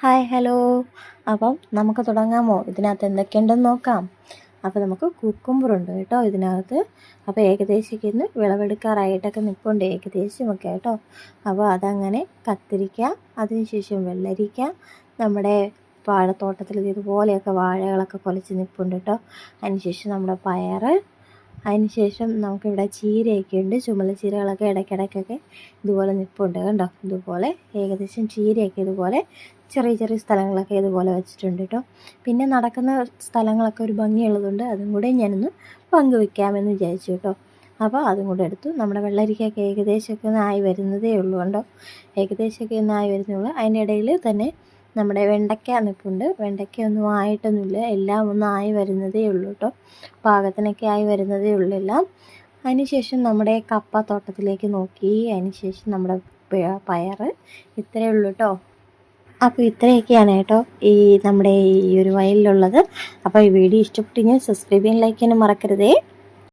Hi hello. അപ്പം നമുക്ക് തുടങ്ങാമോ? ഇതിനകത്ത് എന്തൊക്കെയുണ്ടെന്ന് നോക്കാം. അപ്പോൾ നമുക്ക് കുക്കുമ്പറുണ്ട് കേട്ടോ ഇതിനകത്ത്. അപ്പോൾ ഏകദേശമൊക്കെ ഇന്ന് വിളവെടുക്കാറായിട്ടൊക്കെ നിൽപ്പുണ്ട് ഏകദേശമൊക്കെ കേട്ടോ. അപ്പോൾ അതങ്ങനെ കത്തിരിക്ക, അതിനുശേഷം വെള്ളരിക്ക, നമ്മുടെ വാഴത്തോട്ടത്തിൽ ഇതുപോലെയൊക്കെ വാഴകളൊക്കെ കുലച്ച് നിൽപ്പുണ്ട് കേട്ടോ. അതിനുശേഷം നമ്മുടെ പയർ, അതിനുശേഷം നമുക്കിവിടെ ചീരയൊക്കെ ഉണ്ട്. ചുമല ചീരകളൊക്കെ ഇടയ്ക്കിടയ്ക്കൊക്കെ ഇതുപോലെ നിൽപ്പുണ്ട് കണ്ടോ. ഇതുപോലെ ഏകദേശം ചീരയൊക്കെ ഇതുപോലെ ചെറിയ ചെറിയ സ്ഥലങ്ങളൊക്കെ ഇതുപോലെ വെച്ചിട്ടുണ്ട് കേട്ടോ. പിന്നെ നടക്കുന്ന സ്ഥലങ്ങളൊക്കെ ഒരു ഭംഗിയുള്ളതുകൊണ്ട് അതും കൂടെ ഞാനൊന്ന് പങ്കുവെക്കാമെന്ന് വിചാരിച്ചു കേട്ടോ. അപ്പോൾ അതും കൂടെ എടുത്തു. നമ്മുടെ വെള്ളരിക്കയൊക്കെ ഏകദേശമൊക്കെ ഒന്ന് ആയി വരുന്നതേ ഉള്ളൂ കണ്ടോ. ഏകദേശമൊക്കെ ഒന്ന് ആയി വരുന്നേ ഉള്ളൂ. അതിൻ്റെ ഇടയിൽ തന്നെ നമ്മുടെ വെണ്ടയ്ക്ക നിൽപ്പുണ്ട്. വെണ്ടയ്ക്ക ഒന്നും ആയിട്ടൊന്നുമില്ല, എല്ലാം ഒന്ന് ആയി വരുന്നതേ ഉള്ളൂ കേട്ടോ. പാകത്തിനൊക്കെ ആയി വരുന്നതേ ഉള്ളൂ എല്ലാം. അതിനുശേഷം നമ്മുടെ കപ്പ തോട്ടത്തിലേക്ക് നോക്കി. അതിനുശേഷം നമ്മുടെ പയർ, ഇത്രയേ ഉള്ളൂ കേട്ടോ. അപ്പോൾ ഇത്രയൊക്കെയാണ് കേട്ടോ നമ്മുടെ ഈ ഒരു വയലിലുള്ളത്. അപ്പോൾ ഈ വീഡിയോ ഇഷ്ടപ്പെട്ടെങ്കിൽ സബ്സ്ക്രൈബ് ചെയ്യാൻ, ലൈക്ക് ചെയ്യാനും മറക്കരുതേ.